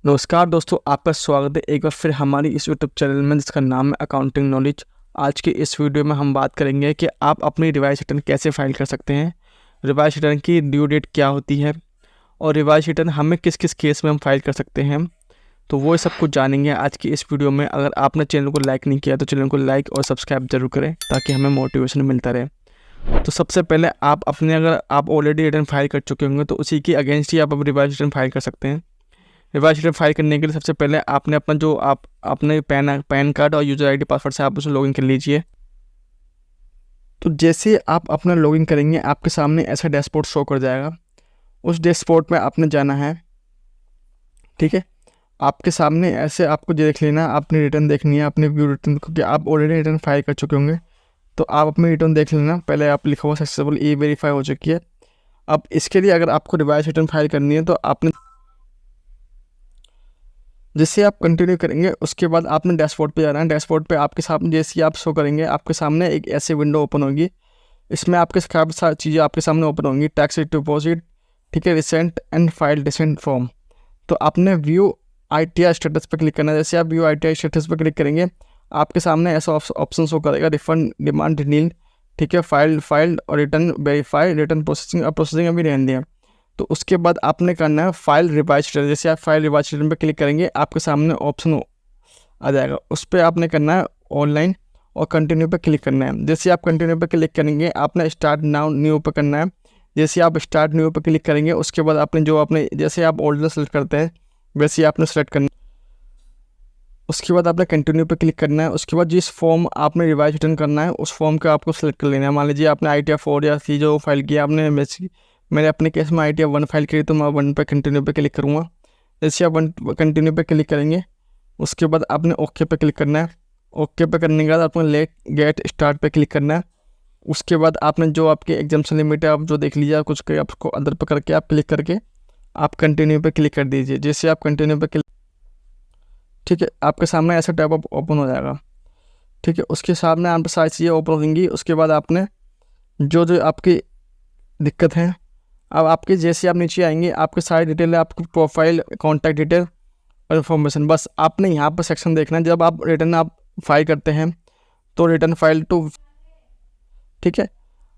नमस्कार दोस्तों, आपका स्वागत है एक बार फिर हमारी इस यूट्यूब चैनल में जिसका नाम है अकाउंटिंग नॉलेज। आज की इस वीडियो में हम बात करेंगे कि आप अपनी रिवाइज रिटर्न कैसे फाइल कर सकते हैं, रिवाइज रिटर्न की ड्यू डेट क्या होती है और रिवाइज रिटर्न हमें किस किस केस में हम फाइल कर सकते हैं। तो वो सब कुछ जानेंगे आज की इस वीडियो में। अगर आपने चैनल को लाइक नहीं किया तो चैनल को लाइक और सब्सक्राइब जरूर करें ताकि हमें मोटिवेशन मिलता रहे। तो सबसे पहले अगर आप ऑलरेडी रिटर्न फाइल कर चुके होंगे तो उसी के अगेंस्ट ही आप रिवाइज रिटर्न फाइल कर सकते हैं। रिवाइज रिटर्न फाइल करने के लिए सबसे पहले आपने अपना जो आप अपने पैन कार्ड और यूज़र आईडी पासवर्ड से आप उसे लॉगिन कर लीजिए। तो जैसे आप अपना लॉगिन करेंगे आपके सामने ऐसा डैशबोर्ड शो कर जाएगा। उस डैशबोर्ड में आपने जाना है, ठीक है। आपके सामने ऐसे आपको देख लेना, अपनी रिटर्न देखनी है, अपनी व्यू रिटर्न, क्योंकि आप ऑलरेडी रिटर्न फाइल कर चुके होंगे तो आप अपनी रिटर्न देख लेना। पहले आप लिखा हुआ सक्सेसफुल ई वेरीफाई हो चुकी है। अब इसके लिए अगर आपको रिवाइज रिटर्न फाइल करनी है तो आपने जिससे आप कंटिन्यू करेंगे उसके बाद आपने डैशबोर्ड पे जाना है। डैशबोर्ड पे आपके सामने जैसे ही आप शो करेंगे आपके सामने एक ऐसी विंडो ओपन होगी। इसमें आपके काफ़ी सारी चीज़ें आपके सामने ओपन होंगी, टैक्स डिपॉजिट, ठीक है, recent and file recent form. तो आपने व्यू ITR स्टेटस पर क्लिक करना है। जैसे आप व्यू ITR स्टेटस पर क्लिक करेंगे आपके सामने ऐसा ऑप्शन शो करेगा, रिफंड डिमांड नील, ठीक है, फाइल्ड और रिटर्न वेरीफाई, रिटर्न प्रोसेसिंग। और प्रोसेसिंग अभी रहने दिया। तो उसके बाद आपने करना है फाइल रिवाइज रिटर्न। जैसे आप फाइल रिवाइज रिटर्न पर क्लिक करेंगे आपके सामने ऑप्शन आ जाएगा, उस पर आपने करना है ऑनलाइन और कंटिन्यू पे क्लिक करना है। जैसे आप कंटिन्यू पे क्लिक करेंगे आपने स्टार्ट नाउ न्यू पे करना है। जैसे आप स्टार्ट न्यू पे क्लिक करेंगे उसके बाद आपने जो आपने जैसे आप ऑर्डर सेलेक्ट करते हैं वैसे ही आपने सेलेक्ट करना है। उसके बाद आपने कंटिन्यू पे क्लिक करना है। उसके बाद जिस फॉर्म आपने रिवाइज रिटर्न करना है उस फॉर्म का आपको सेलेक्ट कर लेना है। मान लीजिए आपने ITR 4 या 3 जो फाइल किया आपने, मैंने अपने केस में ITR 1 फाइल करी तो मैं 1 पे कंटिन्यू पे क्लिक करूँगा। जैसे आप 1 कंटिन्यू पे क्लिक करेंगे उसके बाद आपने ओके पे क्लिक करना है। ओके पे करने के बाद आपने गेट स्टार्ट पे क्लिक करना है। उसके बाद आपने जो आपकी एग्जाम्पशन लिमिट है आप जो देख लीजिए, कुछ आपको अंदर पे करके आप क्लिक करके आप कंटिन्यू पे क्लिक कर दीजिए। जैसे आप कंटिन्यू पे क्लिक, ठीक है, आपके सामने ऐसा टैब ओपन हो जाएगा, ठीक है। उसके सामने आप सारी चीज़ें ओपन होंगी। उसके बाद आपने जो जो आपकी दिक्कत है, अब आपके जैसे आप नीचे आएंगे आपके सारी डिटेल है, आपकी प्रोफाइल, कॉन्टैक्ट डिटेल और इन्फॉर्मेशन। बस आपने यहाँ पर सेक्शन देखना है। जब आप रिटर्न आप फाइल करते हैं तो रिटर्न फाइल टू, ठीक है।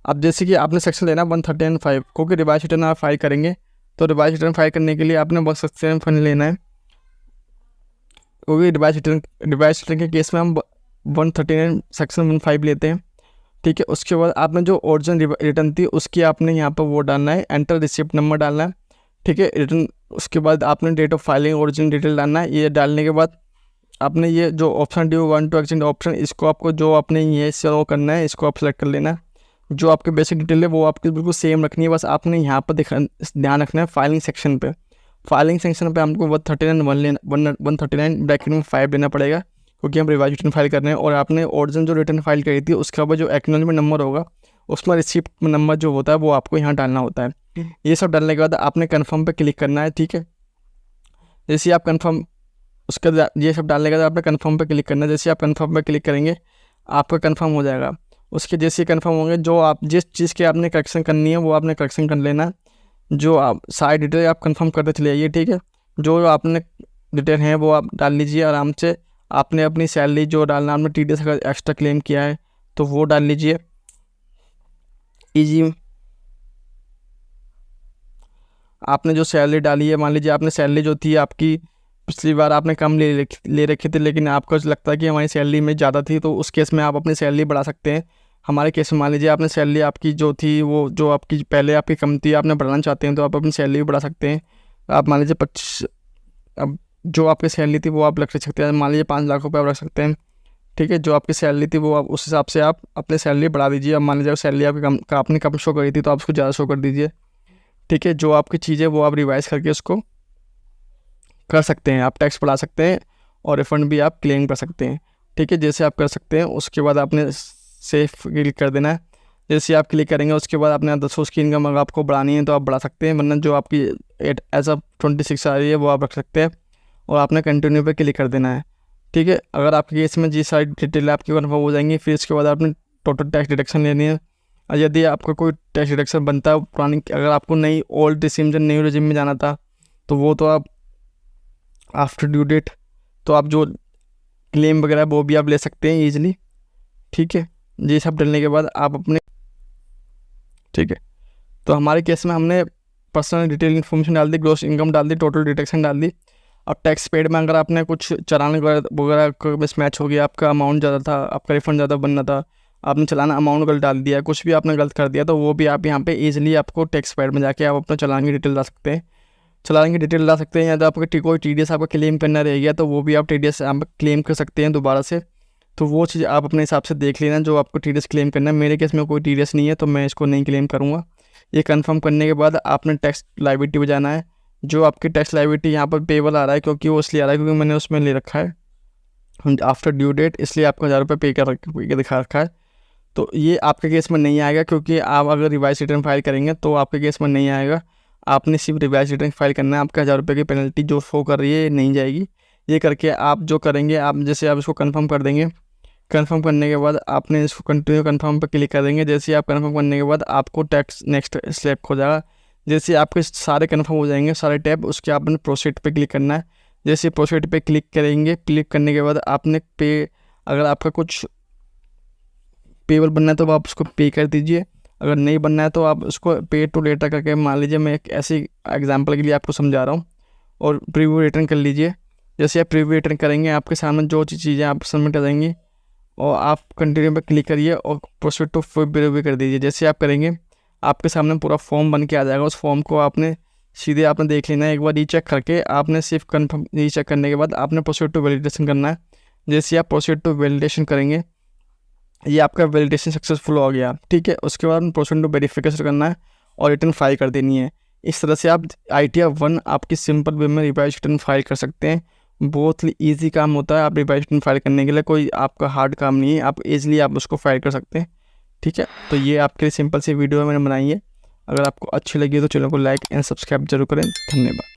अब जैसे कि आपने सेक्शन लेना 139(5) क्योंकि रिवाइज रिटर्न आप फाइल करेंगे तो रिवाइज रिटर्न फाइल करने के लिए आपने बस सेक्शन फंड लेना है, क्योंकि रिवाइज रिटर्न के केस में हम 139 सेक्शन 15 लेते हैं, ठीक है। उसके बाद आपने जो ओरिजिनल रिटर्न थी उसकी आपने यहाँ पर वो डालना है, एंटर रिसिप्ट नंबर डालना है, ठीक है, रिटर्न। उसके बाद आपने date of filing original detail डालना है। ये डालने के बाद आपने ये जो option do you want to exchange option, इसको आपको जो आपने ये शो करना है इसको आप सेलेक्ट कर लेना है। जो आपके बेसिक डिटेल है वो आपकी बिल्कुल सेम रखनी है। बस आपने यहाँ पर ध्यान रखना है फाइलिंग सेक्शन पे। फाइलिंग सेक्शन पे हमको 139 ब्रैकेट में 5 लेना पड़ेगा क्योंकि हम रिवाइज रिटर्न फाइल कर रहे हैं। और आपने ओरिजिनल जो रिटर्न फाइल करी थी उसके ऊपर जो एक्नॉलेजमेंट नंबर होगा उसमें रिसिप्ट नंबर जो होता है वो आपको यहाँ डालना होता है। ये सब डालने के बाद आपने कन्फर्म पे क्लिक करना है, ठीक है। जैसे आप कन्फर्म, उसके बाद ये सब डालने के बाद आपने कन्फर्म पे क्लिक करना है। जैसे आप कन्फर्म पे क्लिक करेंगे आपका कन्फर्म हो जाएगा। उसके जैसे ही कन्फर्म होंगे जो आप जिस चीज़ की आपने करेक्शन करनी है वो आपने करेक्शन कर लेना। जो आप सारी डिटेल आप कन्फर्म करते चले जाइए, ठीक है। जो आपने डिटेल हैं वो आप डाल लीजिए आराम से। आपने अपनी सैलरी जो डालना, आपने TDS अगर एक्स्ट्रा क्लेम किया है तो वो डाल लीजिए ईजी। आपने जो सैलरी डाली है, मान लीजिए आपने सैलरी जो थी आपकी पिछली बार आपने कम ले रखी थी लेकिन आपको लगता है कि हमारी सैलरी में ज़्यादा थी तो उस केस में आप अपनी सैलरी बढ़ा सकते हैं। हमारे केस में मान लीजिए आपने सैलरी आपकी जो थी वो जो आपकी पहले आपकी कम थी आपने बढ़ाना चाहते हैं तो आप अपनी सैलरी भी बढ़ा सकते हैं। आप मान लीजिए 25, अब जो आपकी सैलरी थी वो आप रख सकते हैं, मान लीजिए 5 लाख रुपये आप रख सकते हैं, ठीक है। जो आपकी सैलरी थी वो आप उस हिसाब से आप अपनी सैलरी बढ़ा दीजिए। अब मान लीजिए सैलरी आपकी आपने कम शो करी थी तो आप उसको ज़्यादा शो कर दीजिए, ठीक है। जो आपकी चीज़ें वो आप रिवाइज करके उसको कर सकते हैं। आप टैक्स बढ़ा सकते हैं और रिफ़ंड भी आप क्लेम कर सकते हैं, ठीक है। जैसे आप कर सकते हैं उसके बाद आपने सेव क्लिक कर देना है। जैसे आप क्लिक करेंगे उसके बाद आपने 10 की इनकम अगर आपको बढ़ानी है तो आप बढ़ा सकते हैं, वरना जो आपकी 26 आ रही है वो आप रख सकते हैं और आपने कंटिन्यू पे क्लिक कर देना है, ठीक है। अगर आपके केस में जी सारी डिटेल आपकी कन्फर्म हो जाएंगी फिर इसके बाद आपने टोटल टैक्स डिडक्शन लेनी है। और यदि आपका कोई टैक्स डिडक्शन बनता है पुरानी, अगर आपको नई ओल्ड रिसीम से न्यू रिजीम में जाना था तो वो तो आप आफ्टर ड्यू डेट, तो आप जो क्लेम वगैरह वो भी आप ले सकते हैं ईजिली। ठीक है, ये सब डलने के बाद आप अपने, ठीक है, तो हमारे केस में हमने पर्सनल डिटेल इन्फॉर्मेशन डाल दी, ग्रॉस इनकम डाल दी, टोटल डिडक्शन डाल दी। अब टैक्स पेड में अगर आपने कुछ चालान वगैरह का मिसमैच हो गया, आपका अमाउंट ज़्यादा था, आपका रिफंड ज़्यादा बनना था, आपने चालान अमाउंट गलत डाल दिया, कुछ भी आपने गलत कर दिया, तो वो भी आप यहाँ पे इजीली आपको टैक्स पेड में जाके आप अपना चालान की डिटेल डाल सकते हैं। चालान की डिटेल डाल सकते हैं, या तो आपका कोई TDS आपका क्लेम करना रह गया तो वो भी आप TDS आप क्लेम कर सकते हैं दोबारा से। तो वो चीज़ आप अपने हिसाब से देख लेना जो आपको TDS क्लेम करना है। मेरे केस में कोई TDS नहीं है तो मैं इसको नहीं क्लेम करूँगा। ये कंफर्म करने के बाद आपने टैक्स लायबिलिटी पे जाना है। जो आपकी टैक्स लायबिलिटी यहाँ पर पेबल आ रहा है, क्योंकि वो इसलिए आ रहा है क्योंकि मैंने उसमें ले रखा है आफ्टर ड्यू डेट, इसलिए आपको 1000 रुपये पे कर दिखा रखा है। तो ये आपके केस में नहीं आएगा, क्योंकि आप अगर रिवाइज रिटर्न फाइल करेंगे तो आपके केस में नहीं आएगा। आपने सिर्फ रिवाइज रिटर्न फाइल करना है, आपका 1000 रुपये की पेनल्टी जो शो कर रही है नहीं जाएगी। ये करके आप जो करेंगे, आप जैसे आप इसको कंफर्म कर देंगे, कंफर्म करने के बाद आपने इसको कंटिन्यू कंफर्म पर क्लिक कर देंगे। जैसे ही आप कंफर्म करने के बाद आपको टैक्स नेक्स्ट स्टेप हो जाएगा। जैसे आपके सारे कंफर्म हो जाएंगे सारे टैब, उसके आपने प्रोसीड पे क्लिक करना है। जैसे प्रोसीड पे क्लिक करेंगे, क्लिक करने के बाद आपने पे, अगर आपका कुछ पेबल बनना है तो आप उसको पे कर दीजिए, अगर नहीं बनना है तो आप उसको पे टू लेटर करके, मान लीजिए मैं एक ऐसी एग्जांपल के लिए आपको समझा रहा हूँ, और प्रीव्यू रिटर्न कर लीजिए। जैसे आप प्रीव्यू रिटर्न करेंगे, आपके सामने जो चीज़ें आप सबमिट कर देंगी और आप कंटिन्यू पे क्लिक करिए और प्रोसीड टू प्रीव्यू कर दीजिए। जैसे आप करेंगे आपके सामने पूरा फॉर्म बन के आ जाएगा। उस फॉर्म को आपने सीधे आपने देख लेना है, एक बार रीचेक करके आपने सिर्फ कन्फर्म रीचेक करने के बाद आपने प्रोसीड टू वैलिडेशन करना है। जैसे आप प्रोसीड टू वैलिडेशन करेंगे, ये आपका वैलिडेशन सक्सेसफुल हो गया। ठीक है, उसके बाद प्रोसीड टू वेरिफिकेशन करना है और रिटर्न फाइल कर देनी है। इस तरह से आप ITR 1 आपकी सिंपल वे में रिवाइज रिटर्न फाइल कर सकते हैं। बहुत ही ईजी काम होता है। आप रिवाइज रिटर्न फाइल करने के लिए कोई आपका हार्ड काम नहीं है, आप ईजिली आप उसको फाइल कर सकते हैं। ठीक है, तो ये आपके लिए सिंपल सी वीडियो मैंने बनाई है। अगर आपको अच्छी लगी तो चैनल को लाइक एंड सब्सक्राइब जरूर करें। धन्यवाद।